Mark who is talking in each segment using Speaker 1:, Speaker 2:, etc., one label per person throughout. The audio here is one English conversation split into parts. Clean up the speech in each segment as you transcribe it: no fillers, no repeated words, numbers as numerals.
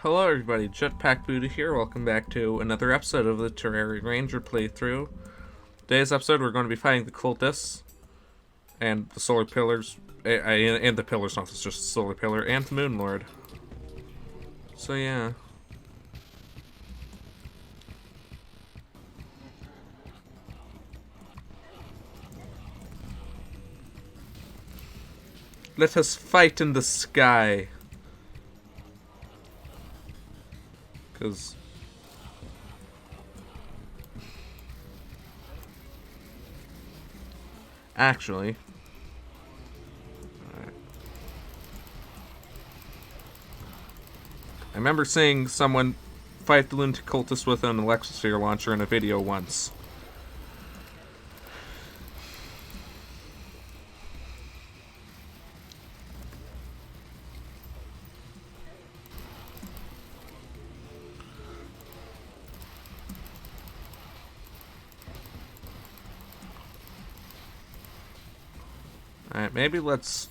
Speaker 1: Hello everybody, Jetpack Buddha here. Welcome back to another episode of the Terraria Ranger playthrough. Today's episode we're going to be fighting the cultists and the solar pillars, and the pillars, not just the solar pillar, and the moon lord. So yeah. Let us fight in the sky. Cause actually, I remember seeing someone fight the lunatic cultist with an electrosphere launcher in a video once. Alright, maybe let's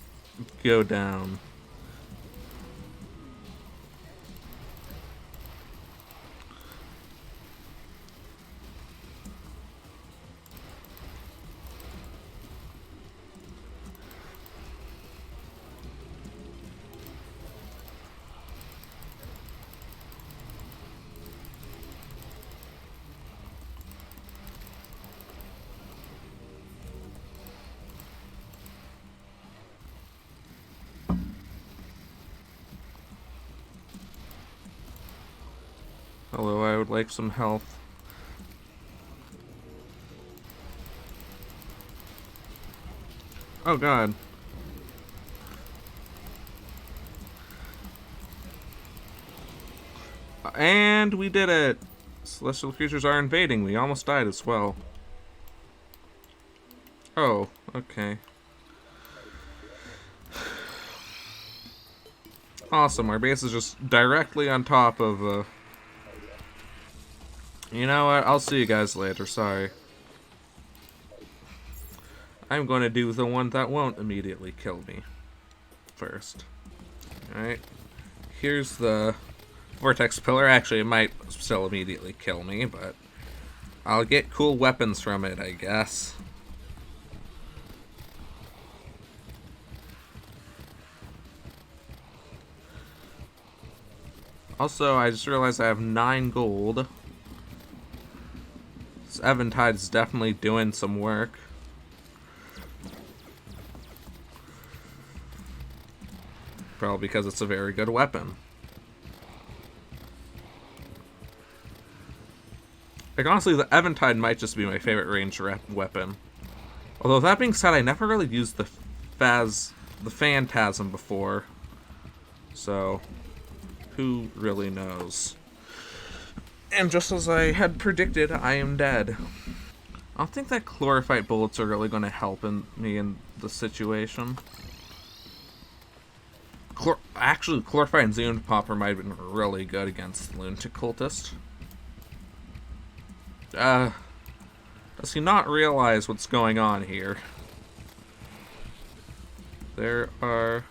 Speaker 1: go down. Although I would like some health. Oh god. And we did it! Celestial creatures are invading. We almost died as well. Oh, okay. Awesome, our base is just directly on top of, You know what? I'll see you guys later, sorry. I'm going to do the one that won't immediately kill me first. Alright. Here's the vortex pillar. Actually, it might still immediately kill me, but I'll get cool weapons from it, I guess. Also, I just realized I have 9 gold. This Eventide is definitely doing some work. Probably because it's a very good weapon. Like, honestly, the Eventide might just be my favorite range weapon. Although, that being said, I never really used the Phantasm before. So, who really knows? And just as I had predicted, I am dead. I don't think that chlorophyte bullets are really going to help me in the situation. Actually, chlorophyte and Zoom Popper might have been really good against the lunatic cultist. Does he not realize what's going on here? There are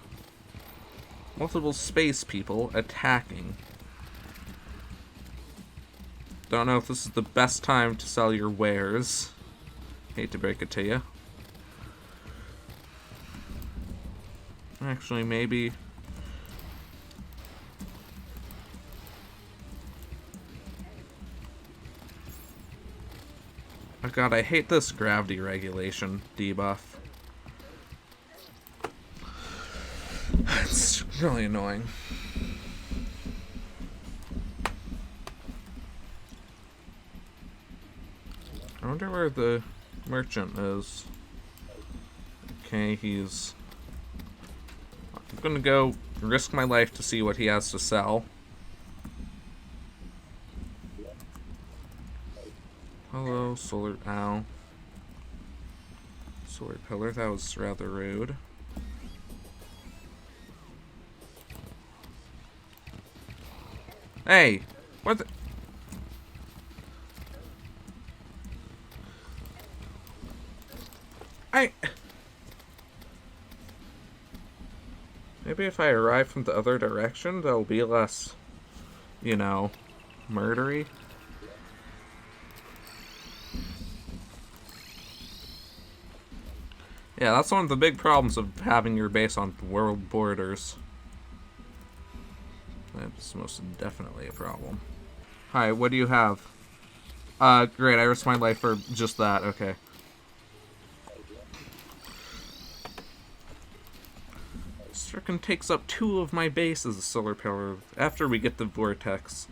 Speaker 1: multiple space people attacking. Don't know if this is the best time to sell your wares. Hate to break it to you. Actually, maybe... Oh god, I hate this gravity regulation debuff. It's really annoying. I wonder where the merchant is. Okay, he's... I'm gonna go risk my life to see what he has to sell. Hello, solar... Ow. Solar pillar, that was rather rude. Hey! What the... Maybe if I arrive from the other direction, there'll be less you know, murdery. Yeah, that's one of the big problems of having your base on world borders. That's most definitely a problem. Hi, what do you have? Great, I risked my life for just that, okay. Stricken takes up 2 of my base as a solar pillar. After we get the vortex,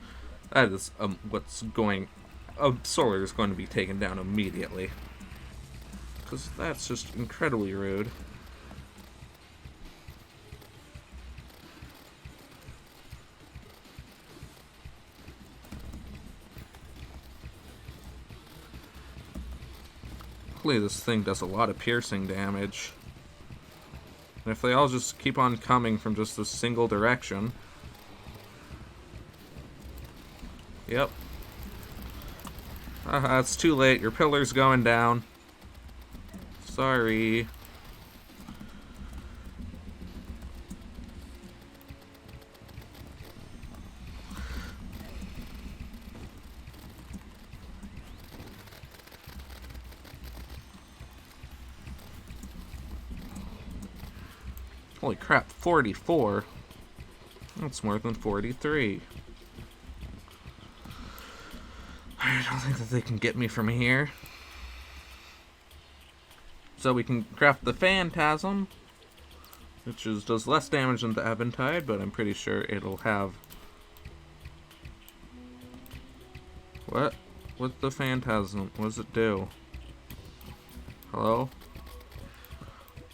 Speaker 1: that is what's going... solar is going to be taken down immediately. Because that's just incredibly rude. Hopefully this thing does a lot of piercing damage. And if they all just keep on coming from just a single direction... Yep. It's too late. Your pillar's going down. Sorry. Holy crap, 44? That's more than 43. I don't think that they can get me from here. So we can craft the Phantasm, which does less damage than the Eventide, but I'm pretty sure it'll have... What? What's the Phantasm? What does it do? Hello?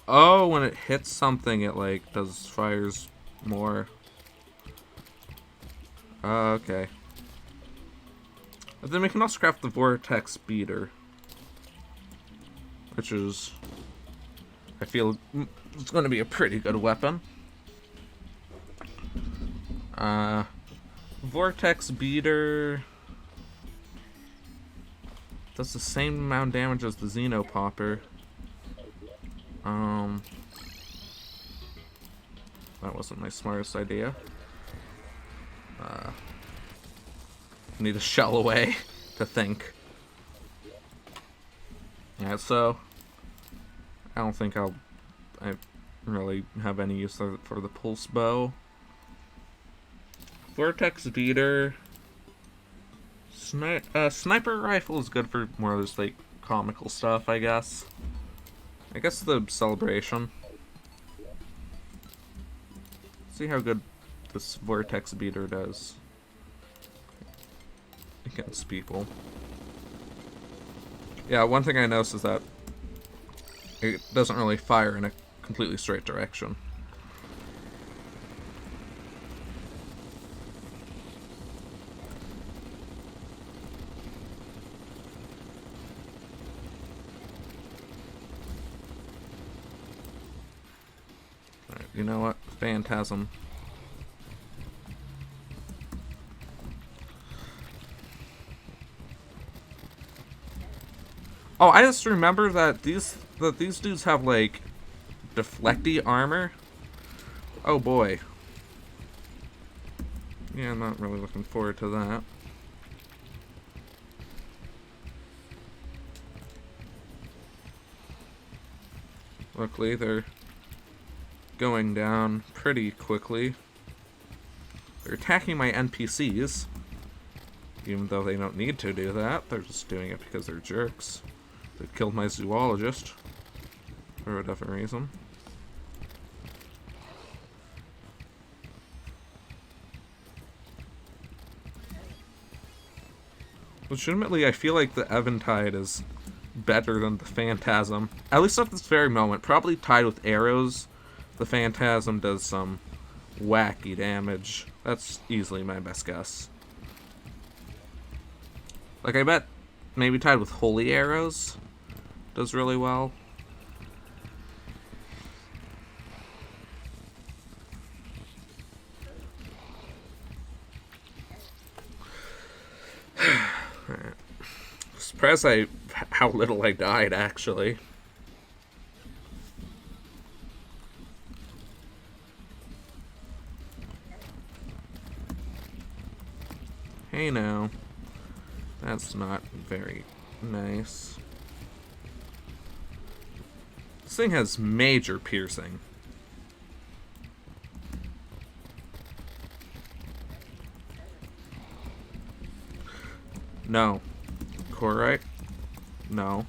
Speaker 1: Oh, when it hits something, it, like, fires more. Okay. But then we can also craft the Vortex Beater. Which is... I feel it's going to be a pretty good weapon. Vortex Beater... does the same amount of damage as the Xenopopper. That wasn't my smartest idea. Need to shell away to think. Yeah, so I don't think I really have any use for the pulse bow. Vortex Beater. Sniper rifle is good for more of this like comical stuff, I guess. I guess the celebration. See how good this Vortex Beater does against people. Yeah, one thing I noticed is that it doesn't really fire in a completely straight direction. Alright, you know what? Phantasm. Oh, I just remember that these dudes have like deflecty armor. Oh boy. Yeah, I'm not really looking forward to that. Luckily, they're going down pretty quickly. They're attacking my NPCs. Even though they don't need to do that, they're just doing it because they're jerks. They killed my zoologist for whatever reason. Legitimately, I feel like the Eventide is better than the Phantasm. At least at this very moment. Probably tied with arrows. The Phantasm does some wacky damage. That's easily my best guess. Like, I bet maybe tied with holy arrows does really well. Surprised how little I died, actually. Hey now. That's not very nice. This thing has major piercing. No. Correct? No.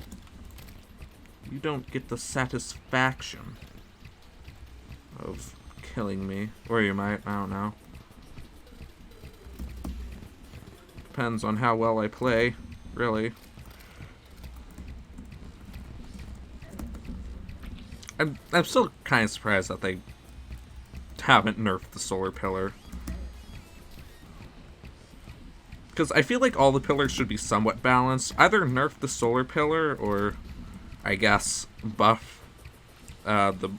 Speaker 1: You don't get the satisfaction of killing me. Or you might, I don't know. Depends on how well I play, really. I'm still kind of surprised that they haven't nerfed the solar pillar. Because I feel like all the pillars should be somewhat balanced. Either nerf the solar pillar or, I guess, buff the...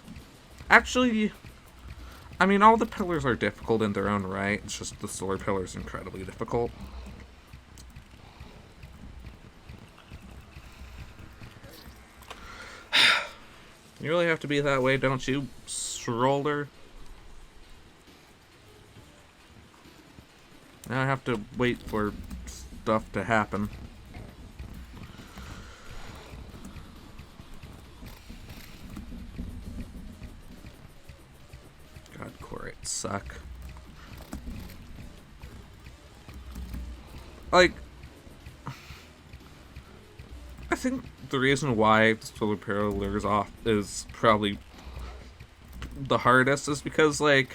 Speaker 1: Actually, I mean, all the pillars are difficult in their own right. It's just the solar pillar is incredibly difficult. You really have to be that way, don't you, stroller? Now I have to wait for stuff to happen. God, Corate suck. Like, I think the reason why the solar pillar is off is probably the hardest is because, like,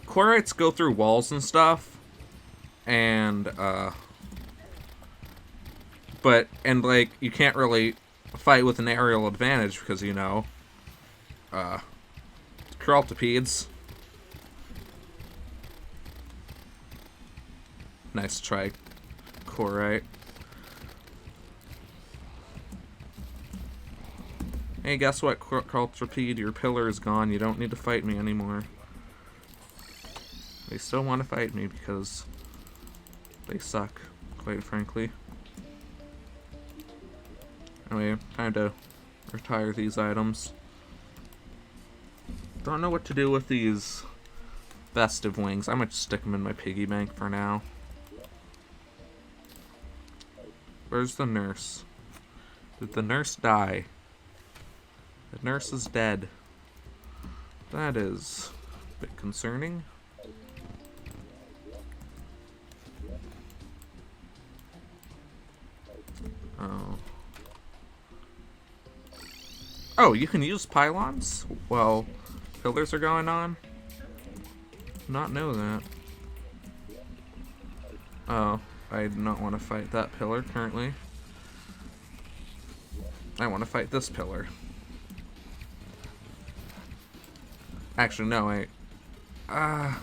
Speaker 1: Corates go through walls and stuff, and, like, you can't really fight with an aerial advantage because, you know, Crawltipedes. Nice try, Corate. Hey, guess what, Crawltipede? Your pillar is gone. You don't need to fight me anymore. They still want to fight me because they suck, quite frankly. Anyway, time to retire these items. Don't know what to do with these festive wings. I might just stick them in my piggy bank for now. Where's the nurse? Did the nurse die? The nurse is dead. That is a bit concerning. Oh. Oh, you can use pylons while pillars are going on? Not know that. Oh, I do not want to fight that pillar currently. I want to fight this pillar. Actually, no, I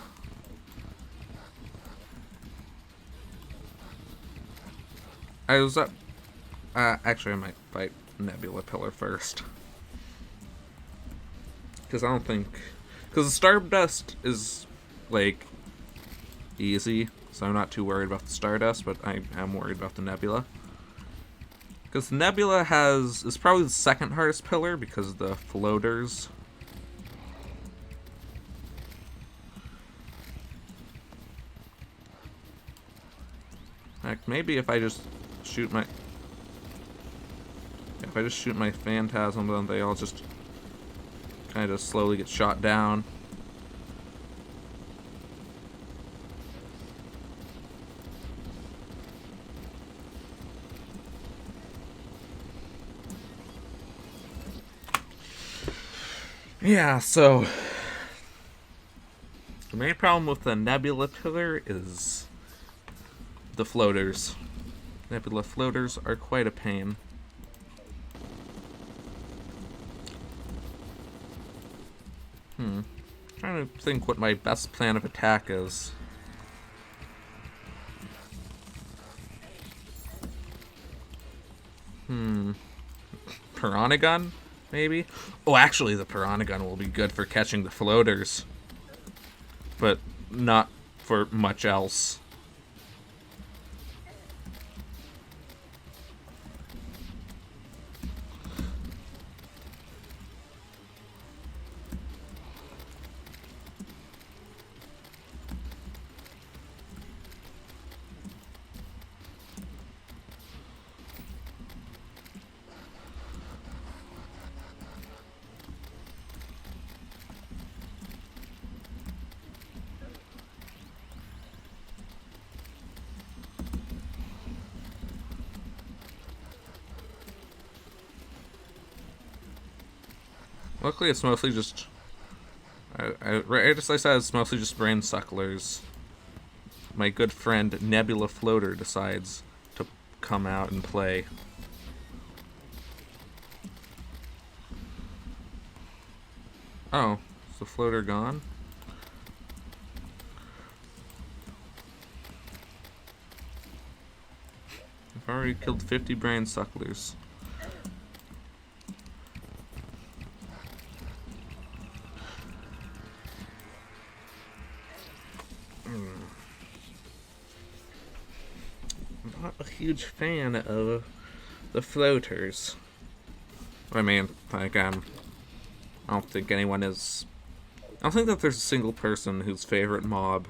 Speaker 1: was up. Actually, I might fight Nebula Pillar first. Because I don't think... Because the Stardust is, like, easy. So I'm not too worried about the Stardust, but I am worried about the Nebula. Because the Nebula is probably the second hardest pillar because of the floaters. Heck, maybe if I just shoot my... If I just shoot my Phantasm, then they all just kind of slowly get shot down. Yeah, so the main problem with the Nebula Pillar is the floaters. Nebula floaters are quite a pain. Trying to think what my best plan of attack is. Piranha Gun, maybe? Oh, actually, the Piranha Gun will be good for catching the floaters. But not for much else. Luckily, it's mostly just. Right as I said, it's mostly just brain sucklers. My good friend Nebula Floater decides to come out and play. Oh, is the floater gone? I've already killed 50 brain sucklers. I'm not a huge fan of the floaters. I mean, like, I don't think anyone is. I don't think that there's a single person whose favorite mob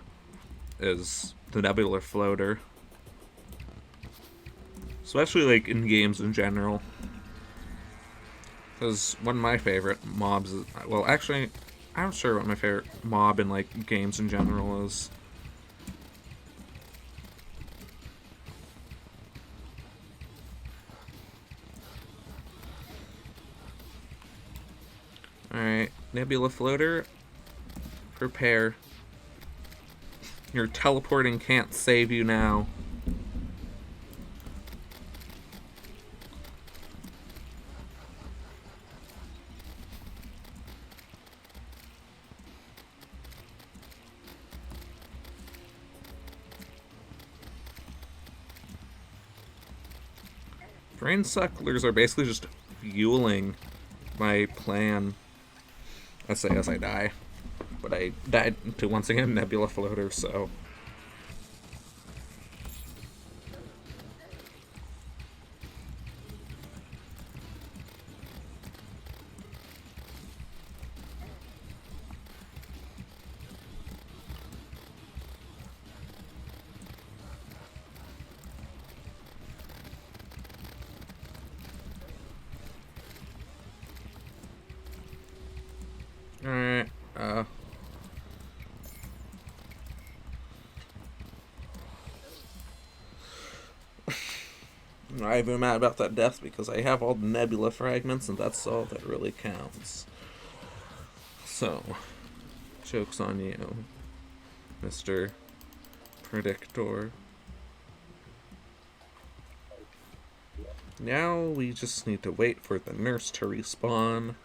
Speaker 1: is the Nebula Floater. Especially, like, in games in general. Because one of my favorite mobs is. Well, actually, I'm not sure what my favorite mob in, like, games in general is. Alright, Nebula Floater, prepare. Your teleporting can't save you now. Brain sucklers are basically just fueling my plan. As I die. But I died to, once again, Nebula Floater, so. Alright, I'm not even mad about that death because I have all the nebula fragments and that's all that really counts. So, joke's on you, Mr. Predictor. Now we just need to wait for the nurse to respawn.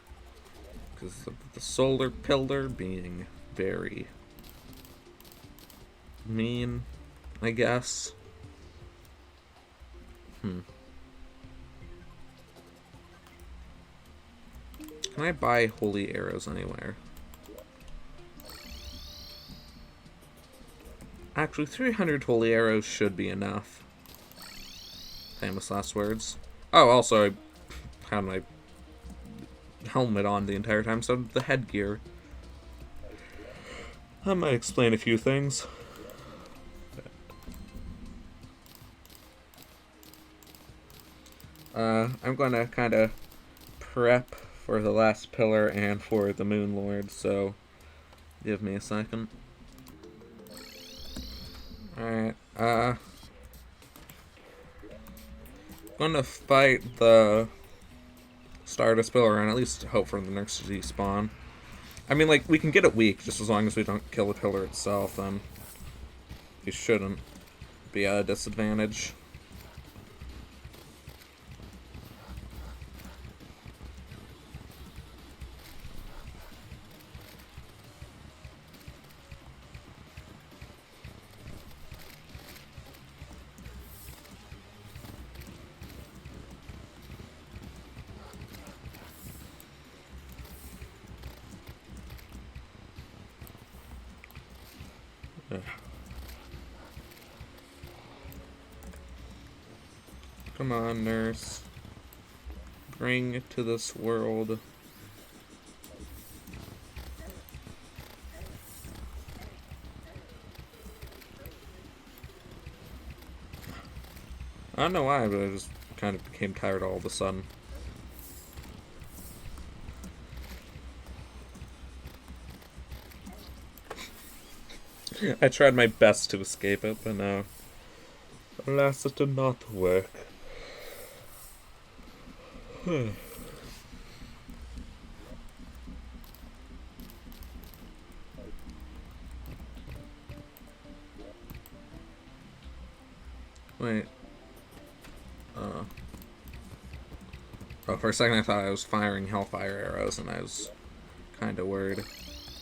Speaker 1: Because the solar pillar being very mean, I guess. Can I buy holy arrows anywhere? Actually, 300 holy arrows should be enough. Famous last words. Oh, also, I had my helmet on the entire time, so the headgear. That might explain a few things. I'm gonna kind of prep for the last pillar and for the Moon Lord, so give me a second. Alright, gonna fight the Stardust Pillar and at least hope for the next to despawn. I mean, like, we can get it weak just as long as we don't kill the pillar itself, then we shouldn't be at a disadvantage. Come on, nurse. Bring to this world. I don't know why, but I just kind of became tired all of a sudden. I tried my best to escape it, but no. Alas, it did not work. Wait. Oh, for a second I thought I was firing hellfire arrows, and I was kind of worried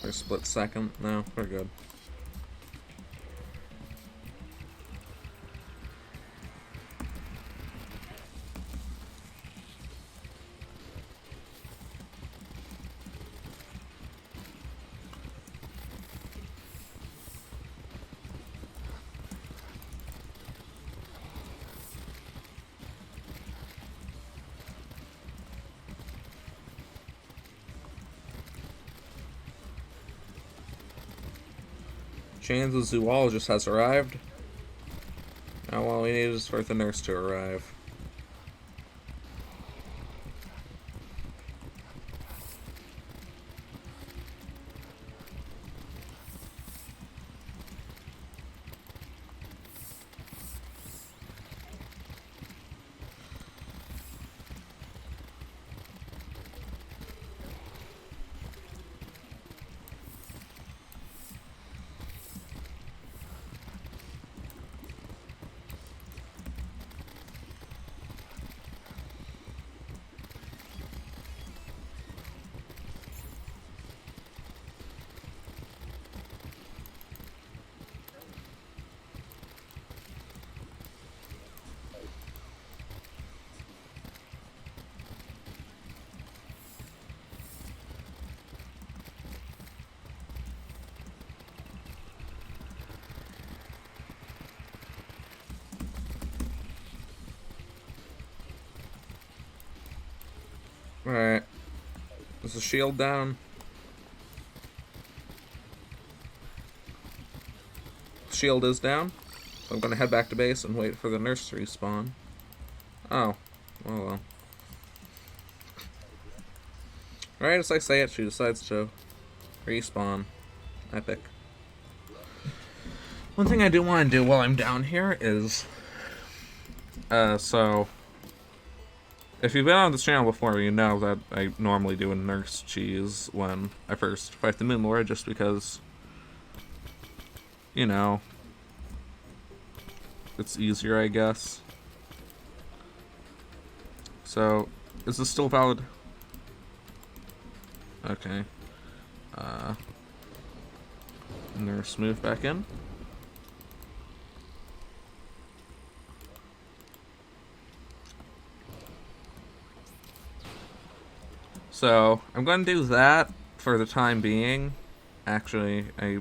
Speaker 1: for a split second. No, we're good. Chains, the zoologist, has arrived. Now all we need is for the nurse to arrive. Alright. Is the shield down? The shield is down. So I'm gonna head back to base and wait for the nurse to respawn. Oh. Oh well. Right as I say it, she decides to respawn. Epic. One thing I do want to do while I'm down here is... so... If you've been on this channel before, you know that I normally do a nurse cheese when I first fight the Moon Lord, just because, you know, it's easier, I guess. So, is this still valid? Okay. Nurse, move back in. So, I'm going to do that for the time being. Actually, I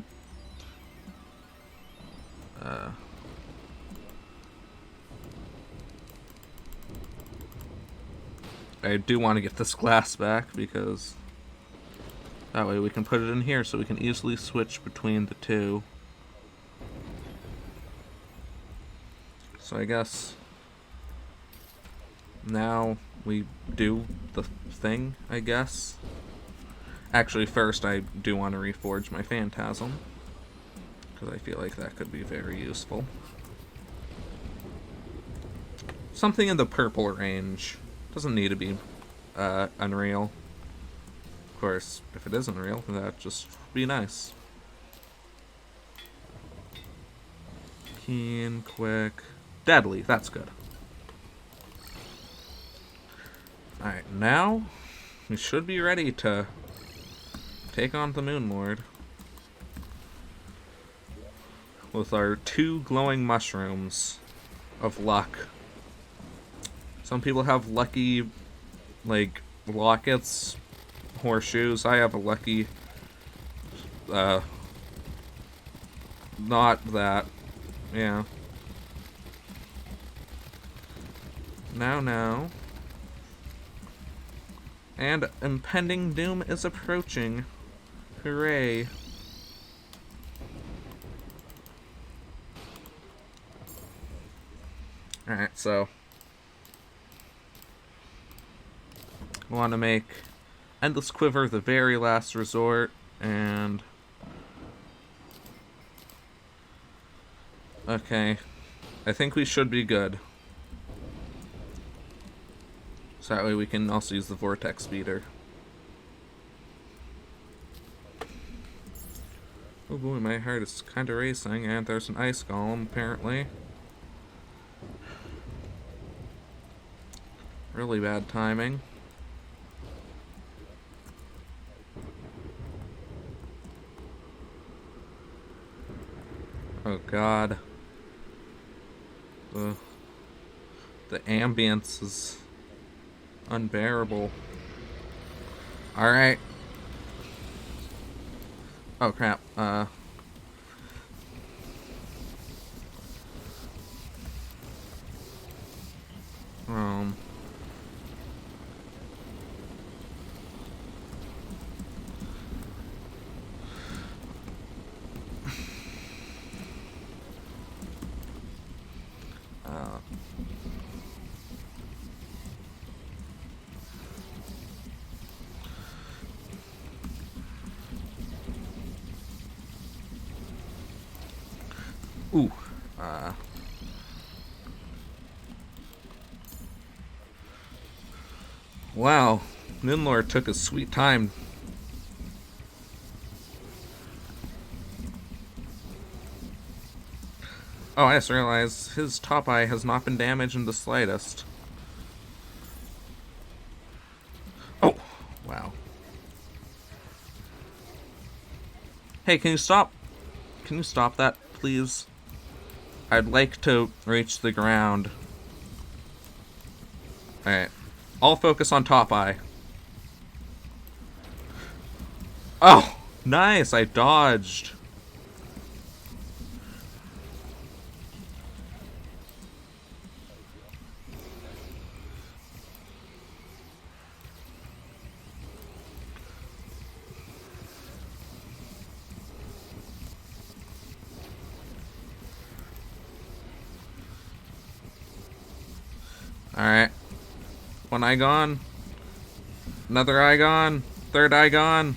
Speaker 1: do want to get this glass back, because that way we can put it in here so we can easily switch between the two. So I guess now we do the thing, I guess. Actually, first I do want to reforge my Phantasm, because I feel like that could be very useful. Something in the purple range. Doesn't need to be Unreal. Of course, if it is Unreal, that'd just be nice. Keen, quick, deadly, that's good. Alright, now we should be ready to take on the Moon Lord with our 2 glowing mushrooms of luck. Some people have lucky, like, lockets, horseshoes. I have a lucky, not that. Yeah. Now. And impending doom is approaching. Hooray. Alright, so I want to make Endless Quiver the very last resort, and okay, I think we should be good. So that way we can also use the Vortex Speeder. Oh boy, my heart is kind of racing, and there's an ice golem, apparently. Really bad timing. Oh god. The, the ambience is unbearable. Alright. Oh crap. Um. Ooh. Wow. Ninlor took a sweet time. Oh, I just realized his top eye has not been damaged in the slightest. Oh, wow. Hey, can you stop? Can you stop that, please? I'd like to reach the ground. Alright. I'll focus on top eye. Oh, nice. I dodged. Alright. One eye gone. Another eye gone. Third eye gone.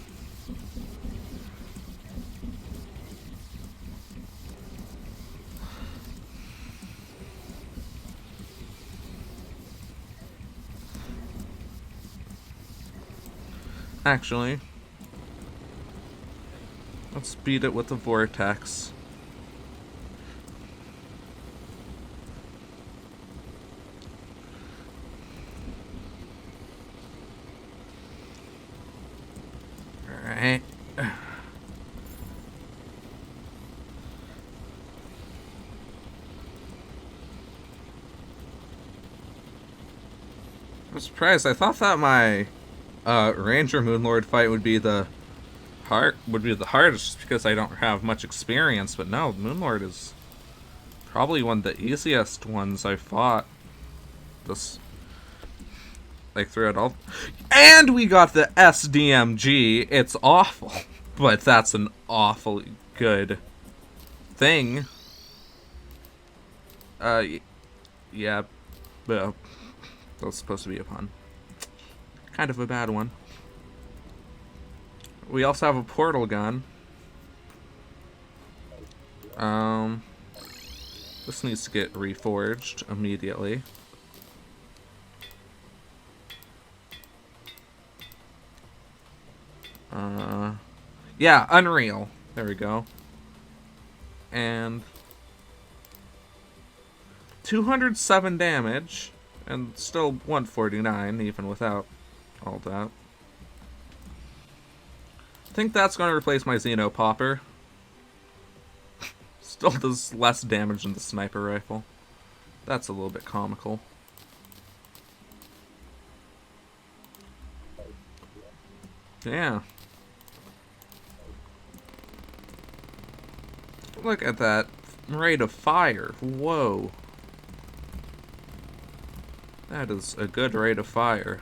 Speaker 1: Actually, let's beat it with the vortex. Alright. I'm surprised. I thought that my Ranger Moonlord fight would be the hardest just because I don't have much experience, but no, Moonlord is probably one of the easiest ones I fought. This like throughout all. And we got the S.D.M.G. It's awful, but that's an awfully good thing. Yeah, but that was supposed to be a pun. Kind of a bad one. We also have a portal gun. This needs to get reforged immediately. Yeah, Unreal. There we go. And 207 damage, and still 149 even without all that. I think that's going to replace my Xeno Popper. Still does less damage than the sniper rifle. That's a little bit comical. Yeah. Look at that rate of fire. Whoa. That is a good rate of fire.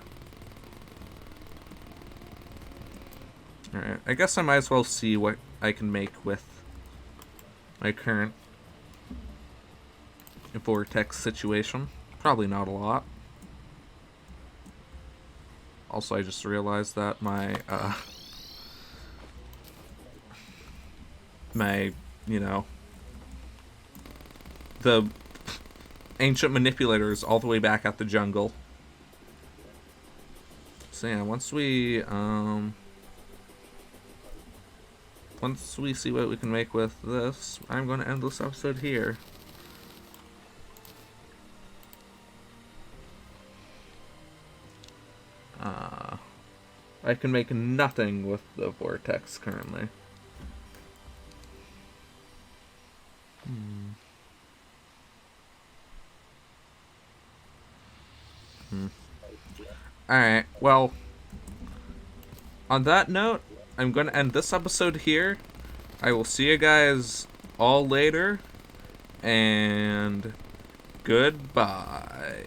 Speaker 1: Alright, I guess I might as well see what I can make with my current vortex situation. Probably not a lot. Also, I just realized that my, you know, the ancient manipulator is all the way back at the jungle. So yeah, once we see what we can make with this, I'm going to end this episode here. I can make nothing with the vortex currently. Alright, well, on that note, I'm going to end this episode here. I will see you guys all later, and goodbye.